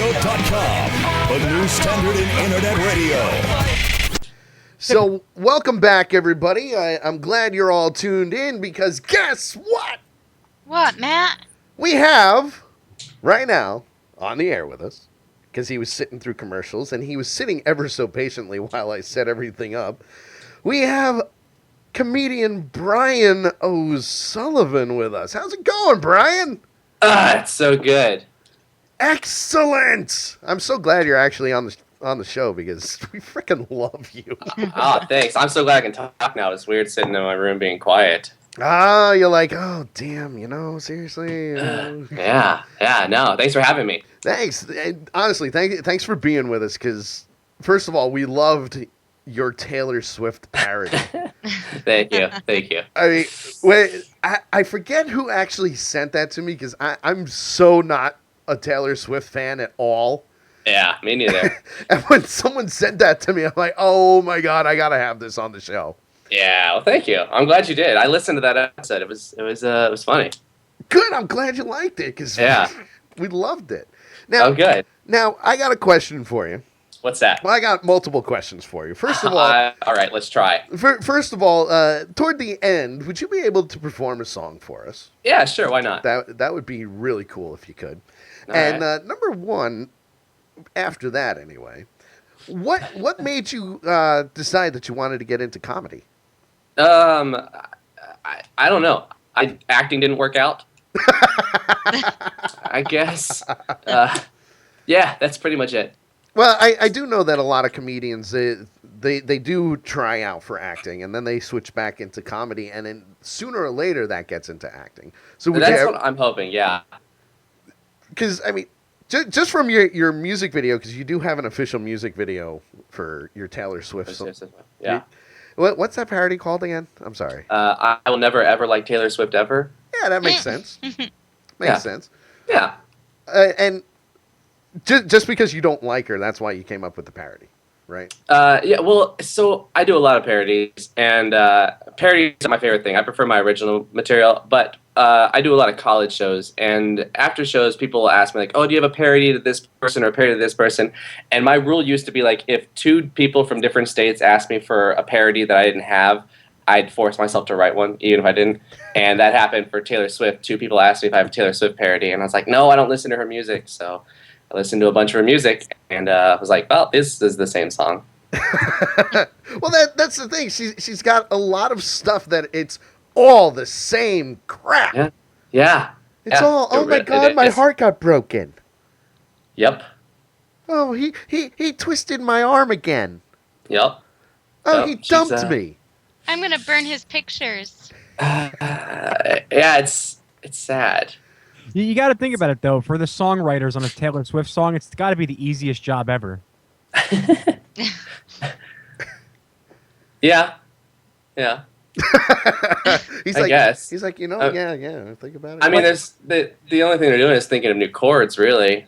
TalkRadio.com, the new standard in internet radio. So, welcome back, everybody. I'm glad you're all tuned in because guess what? What, Matt? We have, right now, on the air with us, because he was sitting through commercials and he was sitting ever so patiently while I set everything up. We have comedian Brian O'Sullivan with us. How's it going, Brian? It's so good. Excellent! I'm so glad you're actually on the show because we freaking love you. Thanks. I'm so glad I can talk now. It's weird sitting in my room being quiet. You're like, oh, damn, seriously. Yeah, no. Thanks for having me. Thanks. And honestly, thanks for being with us because, first of all, we loved your Taylor Swift parody. Thank you. I mean, wait, I forget who actually sent that to me because I'm so not a Taylor Swift fan at all. Yeah, me neither. And when someone said that to me, I'm like, oh my God, I gotta have this on the show. Yeah, well, thank you. I'm glad you did. I listened to that episode. It was funny. Good. I'm glad you liked it because we loved it. Now, good. Now, I got a question for you. What's that? Well, I got multiple questions for you. First of all, all right, let's try. First of all, toward the end, would you be able to perform a song for us? Yeah, sure. Why not? That would be really cool if you could. All and right. Number one, after that anyway, what made you decide that you wanted to get into comedy? I don't know. Acting didn't work out. I guess. Yeah, that's pretty much it. Well, I do know that a lot of comedians they do try out for acting and then they switch back into comedy, and then sooner or later that gets into acting. So That's what I'm hoping. Yeah. Because I mean, just from your music video, because you do have an official music video for your Taylor Swift song. Yeah. What's that parody called again? I'm sorry. I will never ever like Taylor Swift ever. Yeah, that makes sense. Makes sense. Yeah. And just because you don't like her, that's why you came up with the parody, right? Yeah, well, so I do a lot of parodies, and parodies are my favorite thing. I prefer my original material, but I do a lot of college shows, and after shows, people ask me, like, oh, do you have a parody to this person or a parody to this person? And my rule used to be, like, if two people from different states asked me for a parody that I didn't have, I'd force myself to write one, even if I didn't. And that happened for Taylor Swift. Two people asked me if I have a Taylor Swift parody, and I was like, no, I don't listen to her music, so I listened to a bunch of her music, and I was like, well, this is the same song. Well, that's the thing. She's got a lot of stuff that it's all the same crap. Yeah. It's all, oh my God, my heart got broken. Yep. Oh, he twisted my arm again. Yep. Oh, he dumped me. I'm gonna burn his pictures. Yeah, it's sad. You got to think about it, though. For the songwriters on a Taylor Swift song, it's got to be the easiest job ever. Yeah. I guess. He's like, yeah. Think about it. I mean, there's the only thing they're doing is thinking of new chords, really.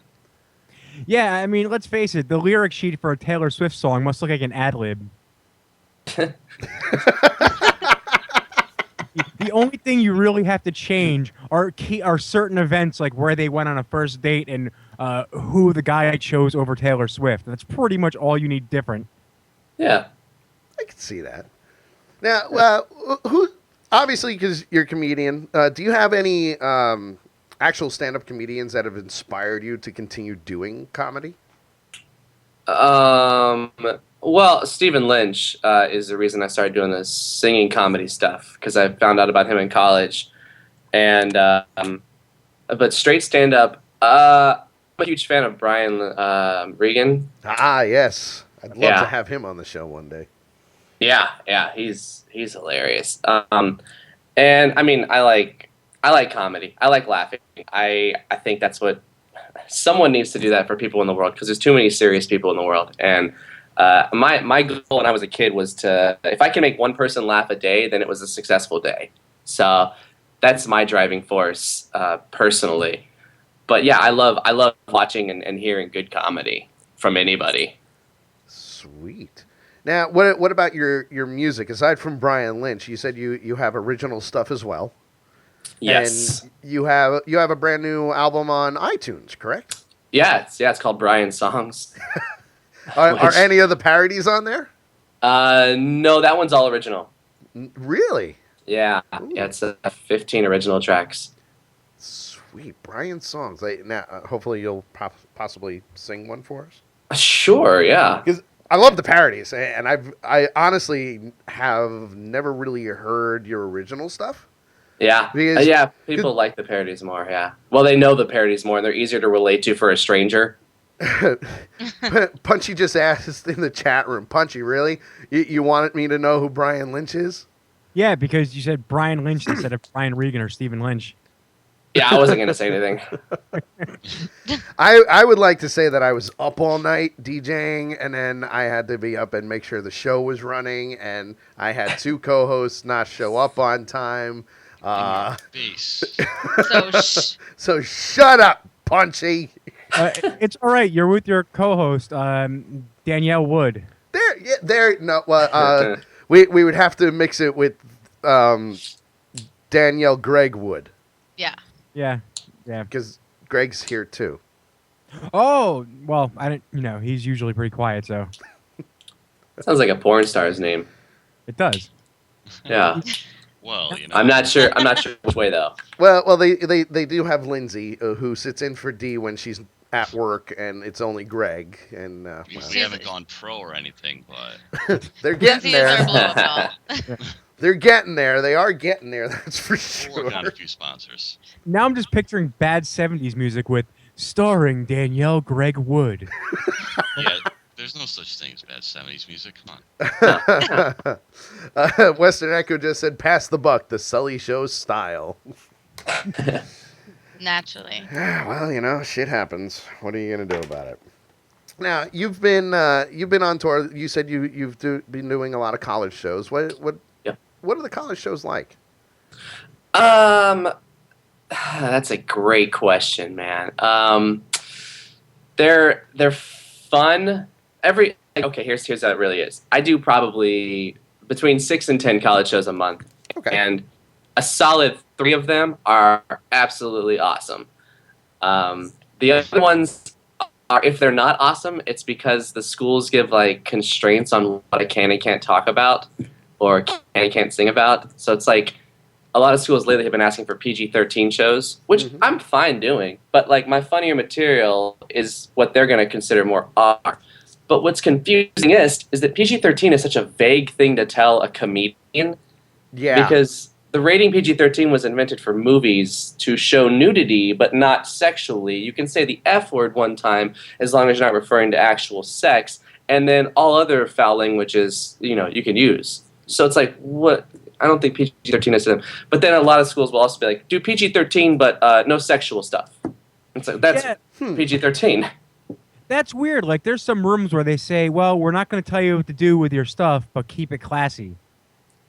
Yeah, I mean, let's face it. The lyric sheet for a Taylor Swift song must look like an ad-lib. The only thing you really have to change are certain events, like where they went on a first date and who the guy chose over Taylor Swift. That's pretty much all you need different. Yeah. I can see that. Now, who? Obviously, because you're a comedian, do you have any actual stand-up comedians that have inspired you to continue doing comedy? Well, Stephen Lynch is the reason I started doing this singing comedy stuff, because I found out about him in college. And but straight stand-up, I'm a huge fan of Brian Regan. Ah, yes. I'd love to have him on the show one day. Yeah, he's hilarious. And I mean, I like comedy. I like laughing. I think that's what someone needs to do that for people in the world, because there's too many serious people in the world. And my goal when I was a kid was to, if I can make one person laugh a day, then it was a successful day. So that's my driving force personally. But yeah, I love watching and hearing good comedy from anybody. Sweet. Now, what about your music? Aside from Brian Lynch, you said you have original stuff as well. Yes. And you have a brand new album on iTunes, correct? It's called Brian's Songs. Are Which- any of the parodies on there? No, that one's all original. Really? Yeah, Ooh. yeah, it's 15 original tracks. Sweet. Brian songs. Now, hopefully you'll possibly sing one for us. Sure, yeah. Because I love the parodies, and I honestly have never really heard your original stuff. Yeah, Because- yeah, people like the parodies more, yeah. Well, they know the parodies more, and they're easier to relate to for a stranger. Punchy just asked in the chat room, Punchy, really? You wanted me to know who Brian Lynch is? Yeah, because you said Brian Lynch instead of Brian Regan or Stephen Lynch. Yeah, I wasn't going to say anything. I would like to say that I was up all night DJing, and then I had to be up and make sure the show was running, and I had 2 co-hosts not show up on time. Face. So shut up, Punchy. It's all right. You're with your co-host, Danielle Wood. We would have to mix it with Danielle Greg Wood, Yeah. Yeah. because Greg's here too. Oh, well, I didn't. You know, he's usually pretty quiet, so Sounds like a porn star's name. it does. Yeah. Well, you know. I'm not sure which way, though. Well, they do have Lindsay who sits in for Dee when she's at work, and it's only Greg. And We haven't gone pro or anything, but they're getting Lindsay is our there. blow-up doll. They're getting there. They are getting there. That's for we're sure. working on a few sponsors. Now I'm just picturing bad '70s music with starring Danielle Greg Wood. Yeah, there's no such thing as bad 70s music. Come on. Western Echo just said, "Pass the buck." The Sully Show style. Naturally. Well, shit happens. What are you gonna do about it? Now you've been on tour. You said you've been doing a lot of college shows. What are the college shows like? That's a great question, man. They're fun. Here's how it really is. I do probably between 6 and 10 college shows a month, Okay. and a solid 3 of them are absolutely awesome. The other ones are, if they're not awesome, it's because the schools give like constraints on what I can and can't talk about, or can and can't sing about. So it's like a lot of schools lately have been asking for PG-13 shows, which I'm fine doing. But like my funnier material is what they're going to consider more R. But what's confusing is that PG-13 is such a vague thing to tell a comedian. Yeah. Because the rating PG-13 was invented for movies to show nudity, but not sexually. You can say the F word one time as long as you're not referring to actual sex, and then all other foul languages, you can use. So it's like, what? I don't think PG-13 is to them. But then a lot of schools will also be like, do PG-13, but no sexual stuff. It's like, that's PG-13. That's weird. Like, there's some rooms where they say, well, we're not going to tell you what to do with your stuff, but keep it classy.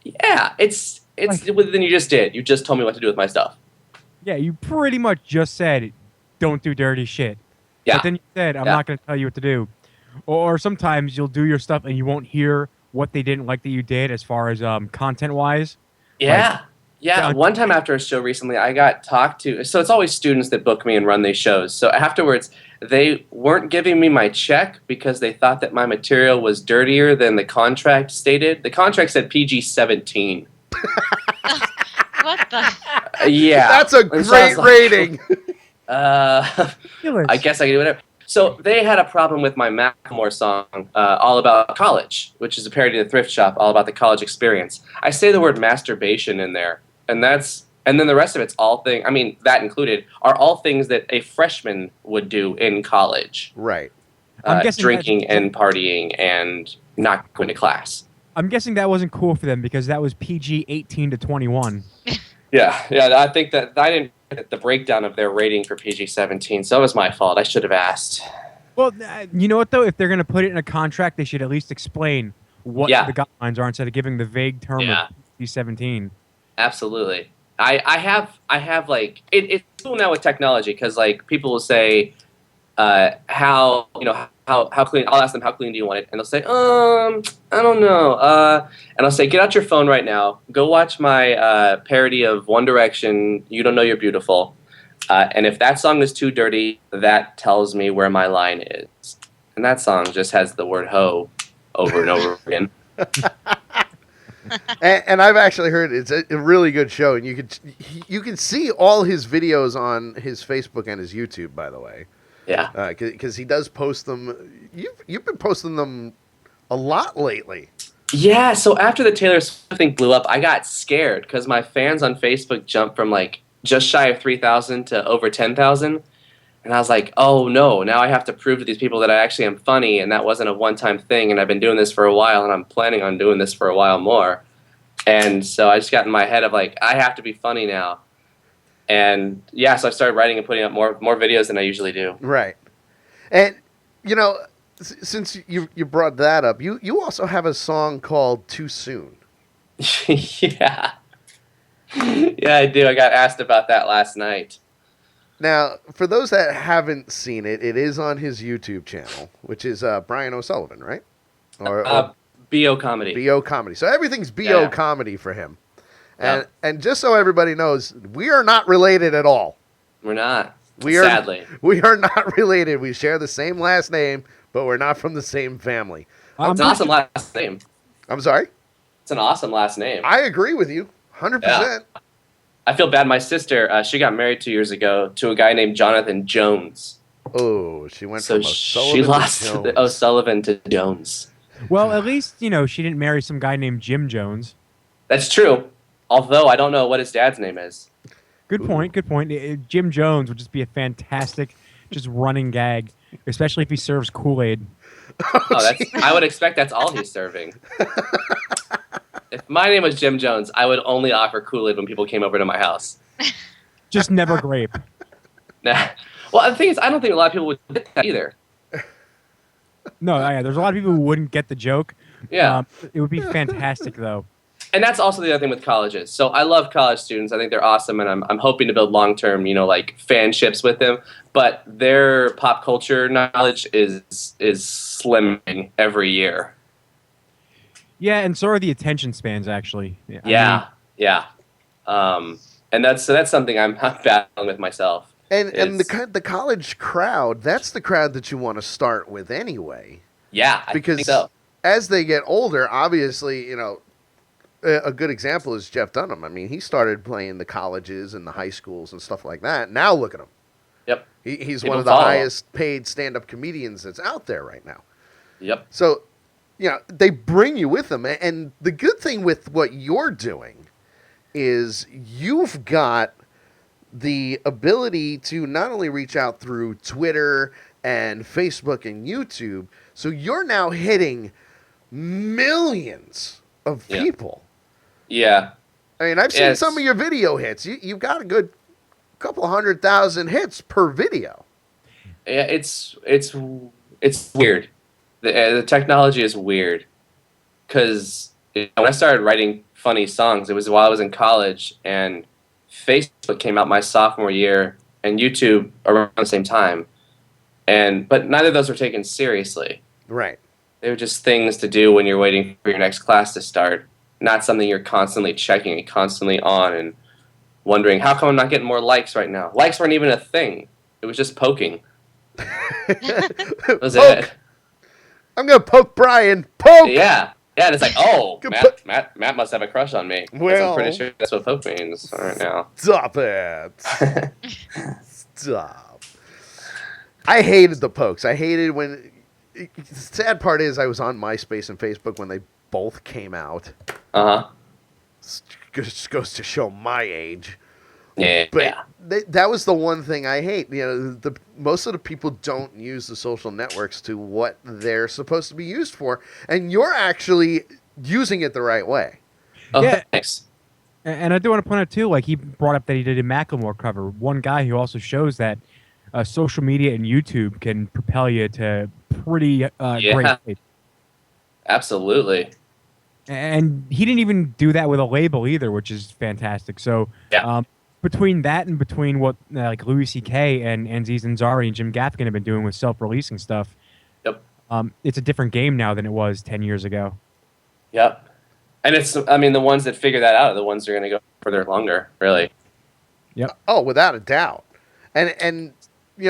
Yeah, it's then you just did. You just told me what to do with my stuff. Yeah, you pretty much just said, don't do dirty shit. Yeah. But then you said, I'm not going to tell you what to do. Or sometimes you'll do your stuff and you won't hear what they didn't like that you did as far as content-wise. Yeah. Yeah, one time after a show recently, I got talked to. So it's always students that book me and run these shows. So afterwards, they weren't giving me my check because they thought that my material was dirtier than the contract stated. The contract said PG-17. What the? Yeah. That's a And so I was great like, rating. Ridiculous. I guess I can do whatever. So they had a problem with my Macklemore song, All About College, which is a parody of the Thrift Shop, all about the college experience. I say the word masturbation in there, and then the rest of it's all things, I mean, that included, are all things that a freshman would do in college. Right. I'm guessing drinking and partying and not going to class. I'm guessing that wasn't cool for them because that was PG 18 to 21. Yeah, I think that I didn't get the breakdown of their rating for PG-17, so it was my fault. I should have asked. Well, you know what, though? If they're going to put it in a contract, they should at least explain what the guidelines are instead of giving the vague term of PG-17. Absolutely. I have like it's cool now with technology because like people will say how clean. I'll ask them how clean do you want it, and they'll say I don't know. And I'll say get out your phone right now, go watch my parody of One Direction. You Don't Know You're Beautiful. And if that song is too dirty, that tells me where my line is. And that song just has the word "ho" over and over again. And I've actually heard it's a really good show, and you can see all his videos on his Facebook and his YouTube, by the way. Yeah. Because he does post them. You've been posting them a lot lately. Yeah, so after the Taylor Swift thing blew up, I got scared because my fans on Facebook jumped from like just shy of 3,000 to over 10,000. And I was like, oh no, now I have to prove to these people that I actually am funny and that wasn't a one-time thing and I've been doing this for a while and I'm planning on doing this for a while more. And so I just got in my head of like, I have to be funny now. And yeah, so I started writing and putting up more videos than I usually do. Right. And, you know, since you brought that up, you also have a song called Too Soon. Yeah. Yeah, I do. I got asked about that last night. Now, for those that haven't seen it, it is on his YouTube channel, which is Brian O'Sullivan, right? Or B.O. Comedy. B.O. Comedy. So everything's B.O. Yeah. Comedy for him. And just so everybody knows, we are not related at all. We're not. Sadly. We are not related. We share the same last name, but we're not from the same family. It's an awesome last name. I'm sorry? It's an awesome last name. I agree with you. 100%. Yeah. I feel bad. My sister, she got married 2 years ago to a guy named Jonathan Jones. Oh, she went So from O'Sullivan she lost to Jones. the O'Sullivan to Jones. Well, at least, you know, she didn't marry some guy named Jim Jones. That's true. Although I don't know what his dad's name is. Good point. Good point. Jim Jones would just be a fantastic, just running gag, especially if he serves Kool-Aid. I would expect that's all he's serving. If my name was Jim Jones, I would only offer Kool-Aid when people came over to my house. Just never grape. Nah. Well, the thing is, I don't think a lot of people would get that either. No, yeah, there's a lot of people who wouldn't get the joke. Yeah. It would be fantastic, though. And that's also the other thing with colleges. So I love college students. I think they're awesome, and I'm hoping to build long-term, like fanships with them. But their pop culture knowledge is slimming every year. Yeah, and so are the attention spans, actually. Yeah. And that's something I'm battling with myself. And the college crowd, that's the crowd that you want to start with anyway. Yeah, because I think so. As they get older, obviously, a good example is Jeff Dunham. I mean, he started playing the colleges and the high schools and stuff like that. Now look at him. Yep. He's People one of the follow. highest paid stand-up comedians that's out there right now. Yep. So, they bring you with them. And the good thing with what you're doing is you've got the ability to not only reach out through Twitter and Facebook and YouTube, so you're now hitting millions of people. Yeah. I mean, I've seen some of your video hits. You've got a good couple 100,000 hits per video. Yeah, it's weird. The technology is weird because when I started writing funny songs, it was while I was in college, and Facebook came out my sophomore year, and YouTube around the same time, but neither of those were taken seriously. Right. They were just things to do when you're waiting for your next class to start, not something you're constantly checking and constantly on and wondering, how come I'm not getting more likes right now? Likes weren't even a thing. It was just poking. That was it. I'm going to poke Brian. Poke! Yeah. Yeah, and it's like, oh, Matt must have a crush on me. 'Cause Well, I'm pretty sure that's what poke means right now. Stop it. Stop. I hated the pokes. I hated when... The sad part is I was on MySpace and Facebook when they both came out. Uh-huh. Just goes to show my age. Yeah. But that was the one thing I hate. Most of the people don't use the social networks to what they're supposed to be used for, and you're actually using it the right way. Oh, Yeah. thanks. And I do want to point out, too, like he brought up that he did a Macklemore cover. One guy who also shows that social media and YouTube can propel you to pretty great shape. Absolutely. And he didn't even do that with a label either, which is fantastic. So between that and between what like Louis C.K. and Aziz Ansari and Jim Gaffigan have been doing with self-releasing stuff, it's a different game now than it was 10 years ago. Yep. And the ones that figure that out are the ones that are going to go further longer, really. Yep. Oh, without a doubt. And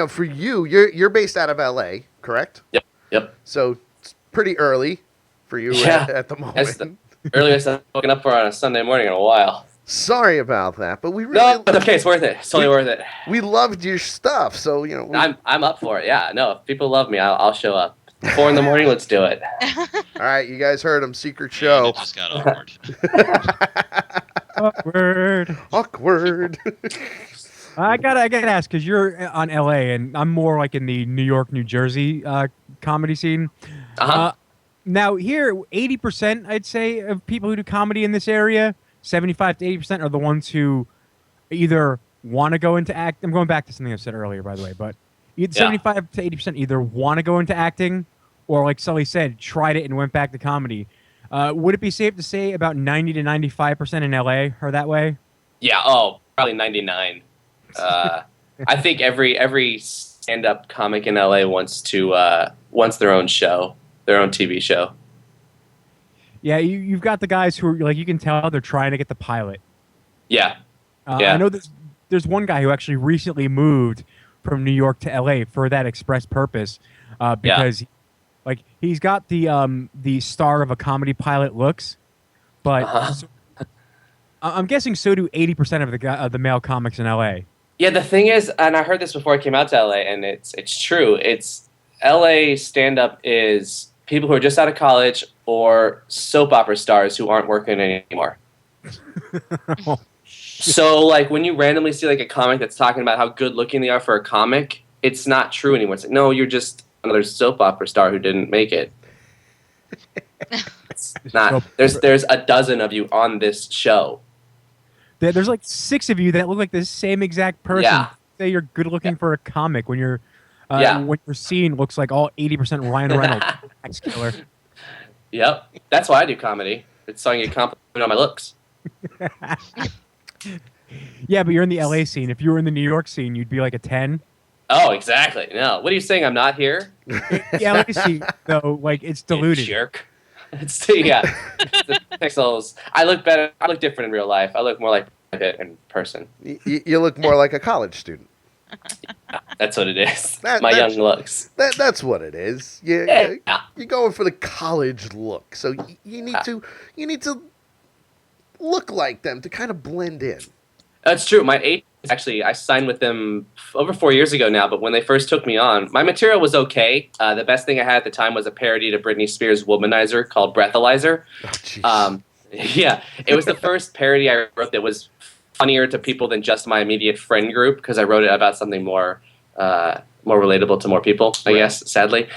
for you, you're based out of LA, correct? Yep. So it's pretty early for you at the That's the moment. earliest I've woken up for on a Sunday morning in a while. Sorry about that, but we No, really it's okay. It's worth it. It's totally worth it. we loved your stuff. So I'm up for it. Yeah, no, if people love me, I'll show up. 4 a.m, let's do it. All right, you guys heard him. Secret And show. it just got awkward. Awkward. Awkward. I gotta ask because you're on LA and I'm more like in the New York, New Jersey comedy scene. Now here, 80% I'd say of people who do comedy in this area, 75 to 80% are the ones who either want to go into act. I'm going back to something I said earlier, by the way, but 75 to 80% either want to go into acting or, like Sully said, tried it and went back to comedy. Would it be safe to say about 90 to 95% in LA are that way? Yeah. Probably 99. I think every stand-up comic in LA wants their own show, their own TV show. Yeah, you've got the guys who are like, you can tell they're trying to get the pilot. Yeah. I know there's one guy who actually recently moved from New York to LA for that express purpose, because like he's got the star of a comedy pilot looks, but I'm guessing so do 80% of the male comics in LA. Yeah, the thing is, and I heard this before I came out to LA, and it's true. It's LA stand-up is people who are just out of college or soap opera stars who aren't working anymore. So, like, when you randomly see, like, a comic that's talking about how good-looking they are for a comic, it's not true anymore. It's like, no, you're just another soap opera star who didn't make it. It's not. There's a dozen of you on this show. There's like 6 of you that look like the same exact person. Yeah. Say you're good-looking for a comic when your scene looks like all 80% Ryan Reynolds. Max Killer. Yep. That's why I do comedy. It's so I can get complimented on my looks. Yeah, but you're in the LA scene. If you were in the New York scene, you'd be like a 10. Oh, exactly. No. What are you saying? I'm not here? The LA scene, though, like, it's diluted. You jerk. It's the pixels. I look better. I look different in real life. I look more like Brad Pitt in person. You look more like a college student. That's what it is. That's young looks. That's what it is. You're going for the college look, so you need to look like them to kind of blend in. That's true. My agent, actually, I signed with them over 4 years ago now, but when they first took me on, my material was okay. The best thing I had at the time was a parody to Britney Spears' Womanizer called Breathalyzer. Oh, yeah, it was the first parody I wrote that was funnier to people than just my immediate friend group, because I wrote it about something more relatable to more people, I guess, sadly.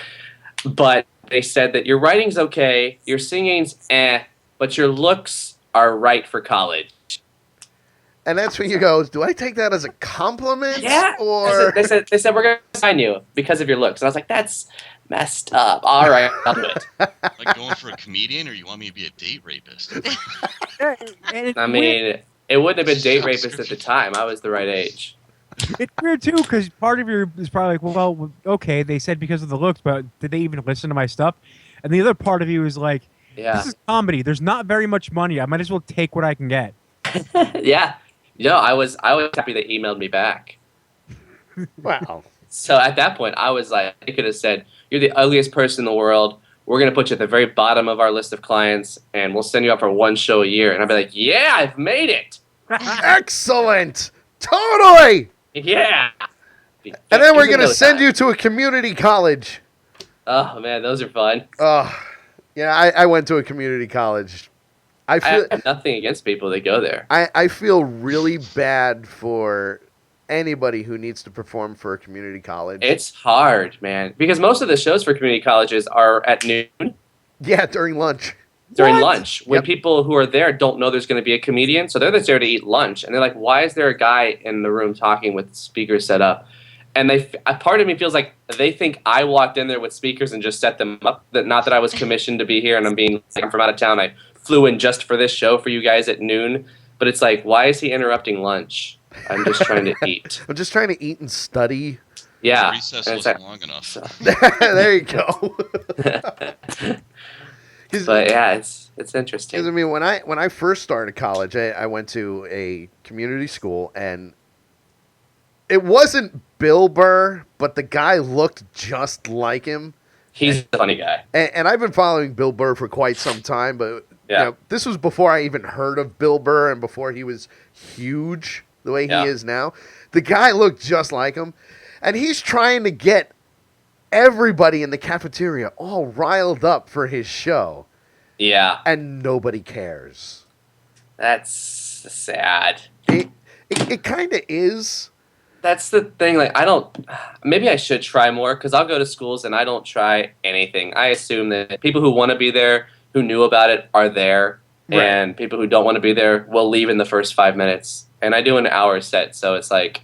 But they said that your writing's okay, your singing's but your looks are right for college. And that's when you go, do I take that as a compliment? Yeah. Or They said we're going to sign you because of your looks. And I was like, that's messed up. All right, I'll do it. Like going for a comedian, or you want me to be a date rapist? I mean, it wouldn't have been date rapist at the time. I was the right age. It's weird, too, because part of you is probably like, well, okay, they said because of the looks, but did they even listen to my stuff? And the other part of you is like, this is comedy. There's not very much money. I might as well take what I can get. Yeah. I was happy they emailed me back. wow. So at that point, I was like, they could have said, you're the ugliest person in the world. We're going to put you at the very bottom of our list of clients, and we'll send you up for 1 show a year. And I'd be like, yeah, I've made it. Excellent. Totally. Yeah. And then we're going to send you to a community college. Oh, man, those are fun. Yeah, I went to a community college. I have nothing against people that go there. I feel really bad for anybody who needs to perform for a community college. It's hard, man, because most of the shows for community colleges are at noon. Yeah, during lunch. During lunch, when people who are there don't know there's going to be a comedian, so they're just there to eat lunch, and they're like, "Why is there a guy in the room talking with speakers set up?" And a part of me feels like they think I walked in there with speakers and just set them up. Not that I was commissioned to be here, and I'm from out of town. I flew in just for this show for you guys at noon. But it's like, why is he interrupting lunch? I'm just trying to eat. I'm just trying to eat and study. The Yeah. recess wasn't long enough. There you go. But yeah, it's interesting. Because I mean, when I first started college, I went to a community school, and it wasn't Bill Burr, but the guy looked just like him. He's a funny guy. And I've been following Bill Burr for quite some time, but Yeah. this was before I even heard of Bill Burr and before he was huge the way he is now. The guy looked just like him, and he's trying to get everybody in the cafeteria all riled up for his show. Yeah. And nobody cares. That's sad. It kind of is. That's the thing. Like, maybe I should try more, because I'll go to schools and I don't try anything. I assume that people who want to be there, who knew about it, are there. Right. And people who don't want to be there will leave in the first 5 minutes. And I do an hour set, so it's like,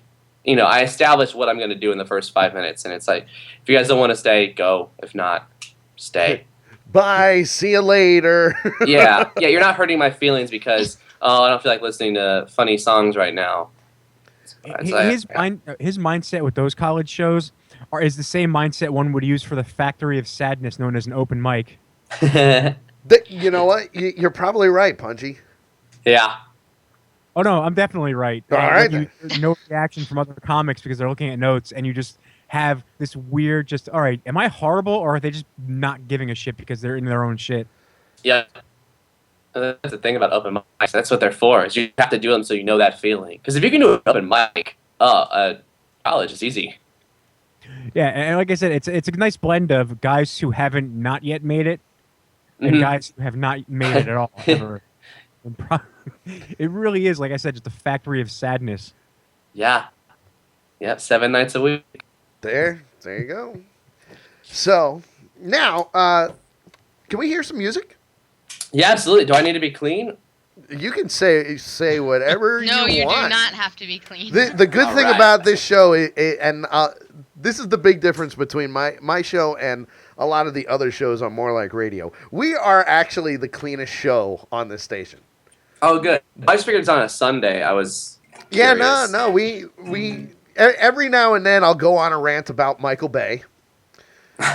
I establish what I'm going to do in the first 5 minutes. And it's like, if you guys don't want to stay, go. If not, stay. Bye. See you later. Yeah, you're not hurting my feelings because, I don't feel like listening to funny songs right now. His mindset with those college shows is the same mindset one would use for the Factory of Sadness known as an open mic. You know what? You're probably right, Punchy. Yeah. Oh, no, I'm definitely right. All right. There's no reaction from other comics because they're looking at notes, and you just have this weird all right, am I horrible, or are they just not giving a shit because they're in their own shit? Yeah. That's the thing about open mics. That's what they're for, is you have to do them so you know that feeling. Because if you can do an open mic, college is easy. Yeah, and like I said, it's a nice blend of guys who haven't not yet made it and guys who have not made it at all ever. It really is, like I said, just a factory of sadness. Yeah. Yep, 7 nights a week. There you go. So, now, can we hear some music? Yeah, absolutely. Do I need to be clean? You can say whatever No, you want. you do not have to be clean. The good thing about this show, this is the big difference between my show and a lot of the other shows on More Like Radio. We are actually the cleanest show on this station. Oh, good. I just figured it's on a Sunday. I was curious. Yeah, no. We every now and then I'll go on a rant about Michael Bay.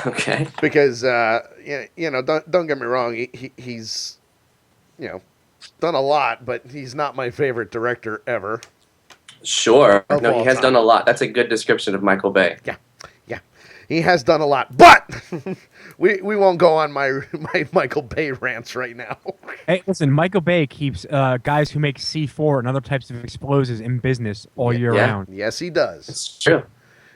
Okay. Because don't get me wrong, he's done a lot, but he's not my favorite director ever. Sure. Of No, he all has time. done a lot. That's a good description of Michael Bay. Yeah. He has done a lot, but we won't go on my Michael Bay rants right now. Hey, listen, Michael Bay keeps guys who make C4 and other types of explosives in business all year round. Yes, he does. It's true.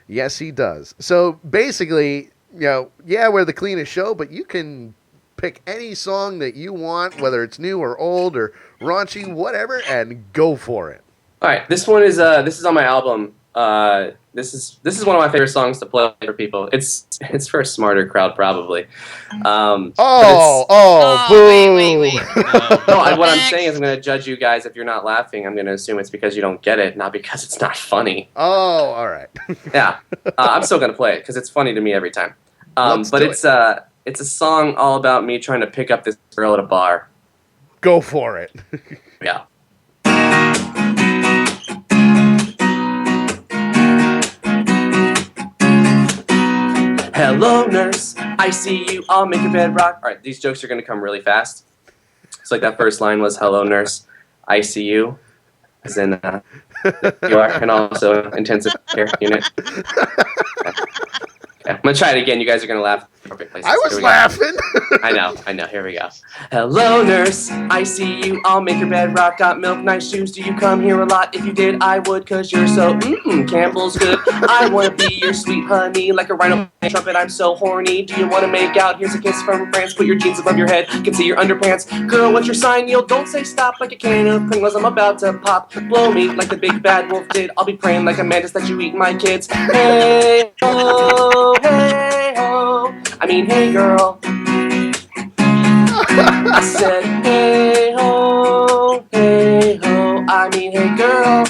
Yes, he does. So basically, we're the cleanest show, but you can pick any song that you want, whether it's new or old or raunchy, whatever, and go for it. All right, this one is on my album. This is one of my favorite songs to play for people. It's for a smarter crowd probably. Boo! Wait. No, what I'm Next. saying is I'm going to judge you guys if you're not laughing. I'm going to assume it's because you don't get it, not because it's not funny. Oh, all right. Yeah, I'm still going to play it because it's funny to me every time. But it's a song all about me trying to pick up this girl at a bar. Go for it. Yeah. Hello, nurse. I see you. I'll make your bed rock. All right, these jokes are going to come really fast. It's like that first line was, hello, nurse. I see you. As in, you are, and also intensive care unit. Okay, I'm going to try it again. You guys are going to laugh. I was laughing. I know. Here we go. Hello, nurse. I see you. I'll make your bed rock. Got milk, nice shoes. Do you come here a lot? If you did, I would, cause you're so, Campbell's good. I want to be your sweet honey. Like a rhino trumpet, I'm so horny. Do you want to make out? Here's a kiss from France. Put your jeans above your head. Can see your underpants. Girl, what's your sign? Yield. Don't say stop like a can of Pringles. I'm about to pop. Blow me like the big bad wolf did. I'll be praying like a mantis that you eat my kids. Hey, ho, hey, ho. I mean, hey, girl. I said, hey, ho, hey, ho. I mean, hey, girl.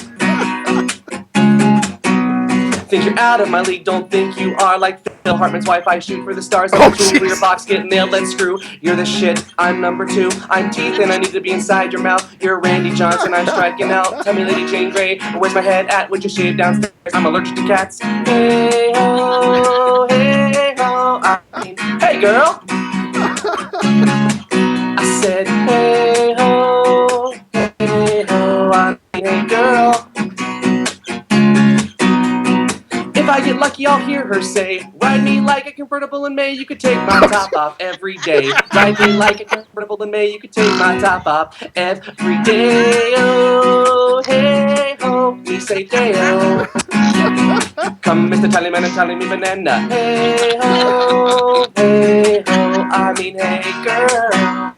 Think you're out of my league, don't think you are. Like Phil Hartman's wife, I shoot for the stars. I'm cool, your box, get nailed, let's screw. You're the shit, I'm number 2. I'm teeth and I need to be inside your mouth. You're Randy Johnson, I'm striking out. Tell me, Lady Jane Grey, where's my head at? Would you shave downstairs? I'm allergic to cats. Hey, ho, hey, ho. I mean, hey, girl. I said, hey, ho, hey, ho. I mean, hey, girl. lucky I'll hear her say, ride me like a convertible in May, you could take my top off every day. Ride me like a convertible in May, you could take my top off every day. Oh, hey, ho, me say day-o. Come, Mr. Tallyman, and tally me banana. Hey, ho, I mean, hey, girl.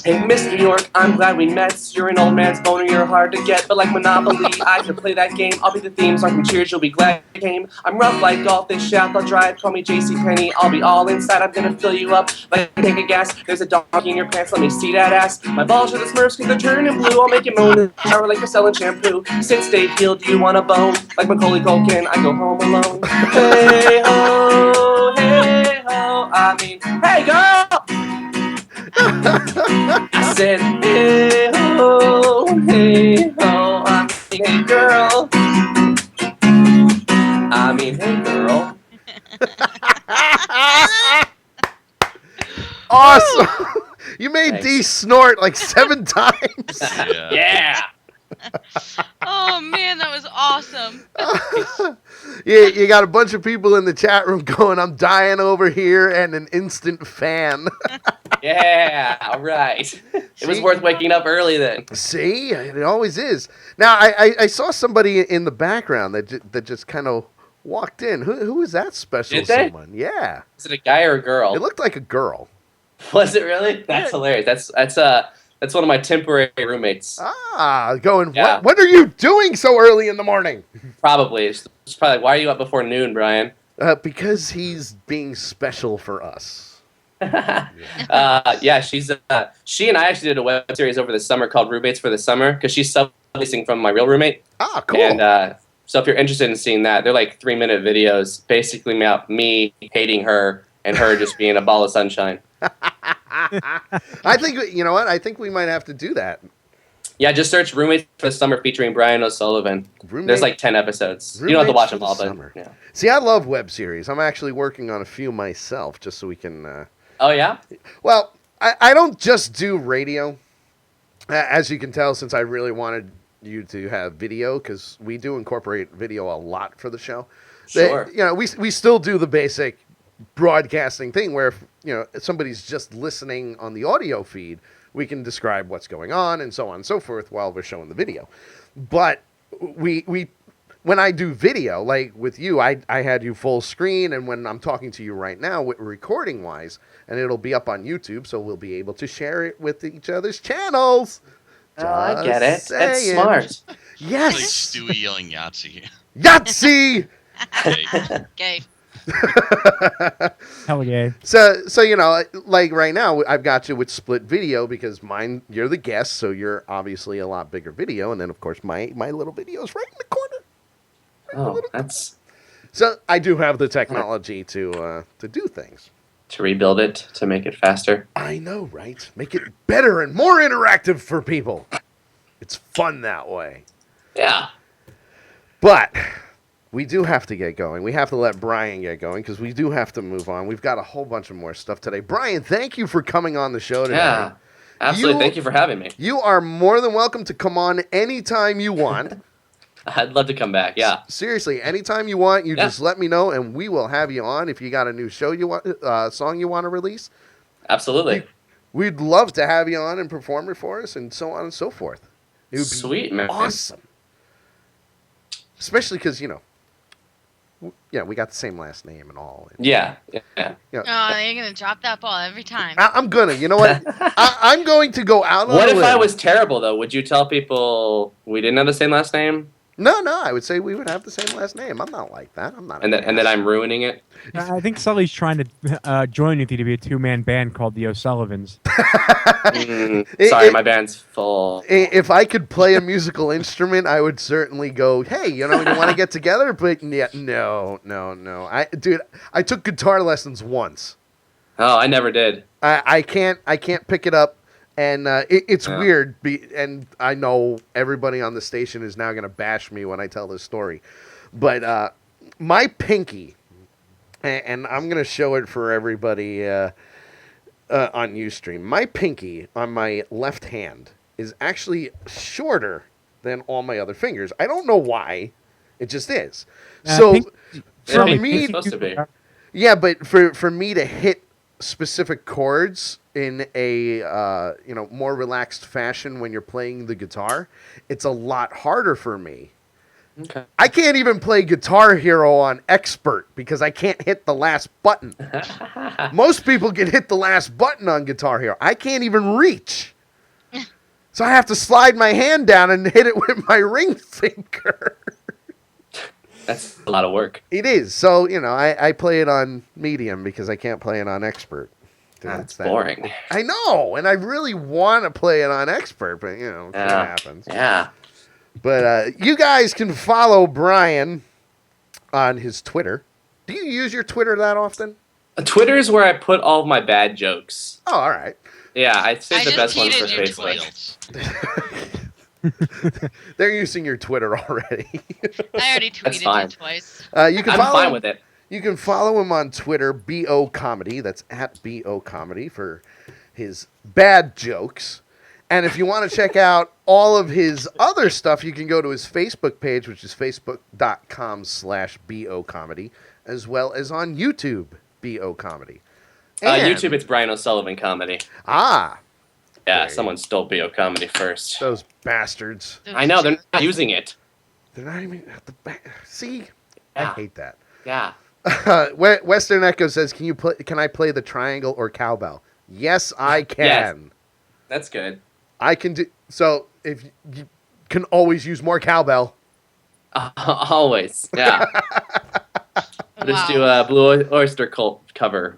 Hey, Miss New York, I'm glad we met. You're an old man's boner, you're hard to get. But like Monopoly, I could play that game. I'll be the theme song from Cheers, you'll be glad you came. I'm rough like golf, this shaft I'll drive. Call me JCPenney, I'll be all inside. I'm gonna fill you up like a tank of gas. There's a donkey in your pants, let me see that ass. My balls are the Smurfs cause they're turning blue. I'll make you moan in the shower like you're selling shampoo. Sit, stay healed, do you want a bone? Like Macaulay Culkin, I go home alone. Hey ho, I mean, hey girl! I said, hey ho, I mean, hey girl. I mean, hey girl. Awesome. You made Thanks. D snort like 7 times. Yeah. Yeah. Oh man, that was awesome. You got a bunch of people in the chat room going, I'm dying over here, and an instant fan. Yeah, all right. It was See? worth waking up early then. See, it always is. Now, I saw somebody in the background that just kind of walked in. Who was that special Did they? someone? Yeah. Is it a guy or a girl? It looked like a girl. Was it really? That's hilarious. That's one of my temporary roommates. Going, Yeah. what are you doing so early in the morning? Probably. It's probably like, why are you up before noon, Brian? Because he's being special for us. Yeah, she and I actually did a web series over the summer called Roommates for the Summer because she's subleasing from my real roommate. Ah, cool. And so if you're interested in seeing that, they're like 3-minute videos, basically about me hating her and her just being a ball of sunshine. I think, you know what? I think we might have to do that. Yeah, just search Roommates for the Summer featuring Brian O'Sullivan. There's like 10 episodes. You don't have to watch them all, but yeah. See, I love web series. I'm actually working on a few myself just so we can... Oh, yeah? Well, I don't just do radio. As you can tell, since I really wanted you to have video, because we do incorporate video a lot for the show. Sure. We still do the basic broadcasting thing where if somebody's just listening on the audio feed, we can describe what's going on and so on and so forth while we're showing the video. But when I do video, like with you, I had you full screen, and when I'm talking to you right now, recording wise, and it'll be up on YouTube, so we'll be able to share it with each other's channels. Oh, I get it. Just That's saying. smart. It's like Yes, Stewie yelling Yahtzee. Yahtzee. Okay. Okay. Hell yeah. So like right now, I've got you with split video because you're the guest, so you're obviously a lot bigger video, and then of course my little video is right in the corner. Oh, that's... So I do have the technology to do things. To rebuild it, to make it faster. I know, right? Make it better and more interactive for people. It's fun that way. Yeah. But we do have to get going. We have to let Brian get going because we do have to move on. We've got a whole bunch of more stuff today. Brian, thank you for coming on the show today. Yeah. Absolutely. Thank you for having me. You are more than welcome to come on anytime you want. I'd love to come back. Yeah. Seriously, anytime you want, just let me know, and we will have you on. If you got a new show song you want to release, Absolutely. we'd love to have you on and perform it for us, and so on and so forth. It would be Sweet, man. awesome. Especially because we got the same last name and all. Yeah. Oh, they're gonna drop that ball every time. I'm gonna. You know what? I'm going to go out on What a if limb. I was terrible, though? Would you tell people we didn't have the same last name? No, I would say we would have the same last name. I'm not like that. I'm not. And then I'm ruining it? I think Sully's trying to join with you to be a two-man band called the O'Sullivans. Sorry, my band's full. If I could play a musical instrument, I would certainly go, hey, you want to get together? But yeah, no. I took guitar lessons once. Oh, I never did. I can't pick it up. And it's weird, and I know everybody on the station is now going to bash me when I tell this story. But my pinky, and I'm going to show it for everybody on Ustream, my pinky on my left hand is actually shorter than all my other fingers. I don't know why. It just is. I So think- for Pink- me, Pink's supposed to be. yeah, but for me to hit specific chords in a more relaxed fashion when you're playing the guitar, it's a lot harder for me. Okay. I can't even play Guitar Hero on Expert because I can't hit the last button. Most people can hit the last button on Guitar Hero. I can't even reach. So I have to slide my hand down and hit it with my ring finger. That's a lot of work. It is. So, I play it on medium because I can't play it on Expert. That's boring. I know, and I really want to play it on Expert, but, it Yeah. happens. Yeah. But you guys can follow Brian on his Twitter. Do you use your Twitter that often? Twitter is where I put all of my bad jokes. Oh, all right. Yeah, I save I the just best ones for tweeted you Facebook. twice. They're using your Twitter already. I already That's tweeted fine. you twice. You can I'm follow fine with it. You can follow him on Twitter, BO Comedy. That's at BO Comedy for his bad jokes. And if you want to check out all of his other stuff, you can go to his Facebook page, which is facebook.com/BO Comedy, as well as on YouTube, BO Comedy. And- YouTube, it's Brian O'Sullivan Comedy. Ah, Yeah, Okay. someone stole BO Comedy first. those bastards. Those I know, they're jerks. not using it. They're not even at the back. See? I Yeah. hate that. Yeah. Western Echo says, Can I play the triangle or cowbell? Yes, I can. That's good. I can do so. If you can always use more cowbell. Always. Yeah. Just do Wow. a Blue Oyster Cult cover.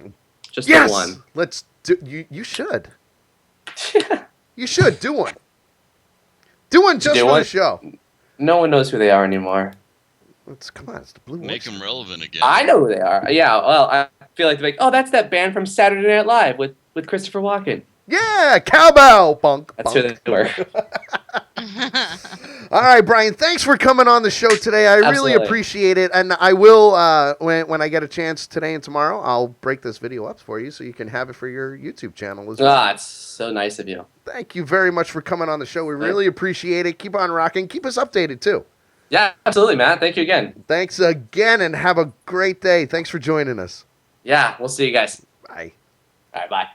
Just Yes, the one. let's do. You should. You should do one. Do one just Do for one? the show. No one knows who they are anymore. Come on, it's the Blue Make Oyster. them relevant again. I know who they are. Yeah, well, I feel like they're like, oh, that's that band from Saturday Night Live with Christopher Walken. Yeah, cowbell. Bunk. That's bunk. who they were. All right, Brian. Thanks for coming on the show today. I really Absolutely. appreciate it, and I will when I get a chance today and tomorrow. I'll break this video up for you so you can have it for your YouTube channel as well. Ah, it's so nice of you. Thank you very much for coming on the show. We really appreciate it. Keep on rocking. Keep us updated too. Yeah, absolutely, Matt. Thank you again. Thanks again, and have a great day. Thanks for joining us. Yeah, we'll see you guys. Bye. All right, bye.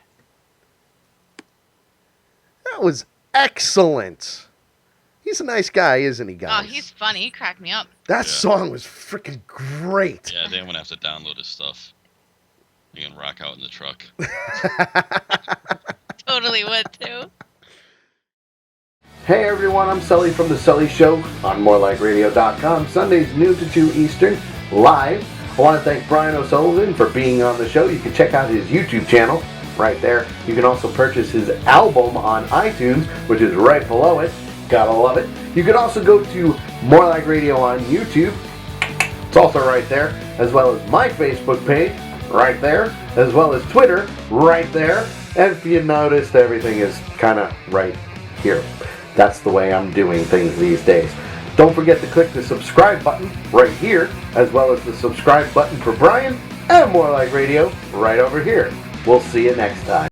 That was excellent. He's a nice guy, isn't he, Oh, guys? he's funny. He cracked me up. That Yeah. song was freaking great. Yeah, they won't have to download his stuff. You can rock out in the truck. Totally would too. Hey everyone, I'm Sully from The Sully Show on morelikeradio.com. Sundays noon to 2 Eastern, live. I want to thank Brian O'Sullivan for being on the show. You can check out his YouTube channel right there. You can also purchase his album on iTunes, which is right below it. Gotta love it. You can also go to More Like Radio on YouTube. It's also right there, as well as my Facebook page right there, as well as Twitter right there. And if you noticed, everything is kind of right here. That's the way I'm doing things these days. Don't forget to click the subscribe button right here, as well as the subscribe button for Brian and More Like Radio right over here. We'll see you next time.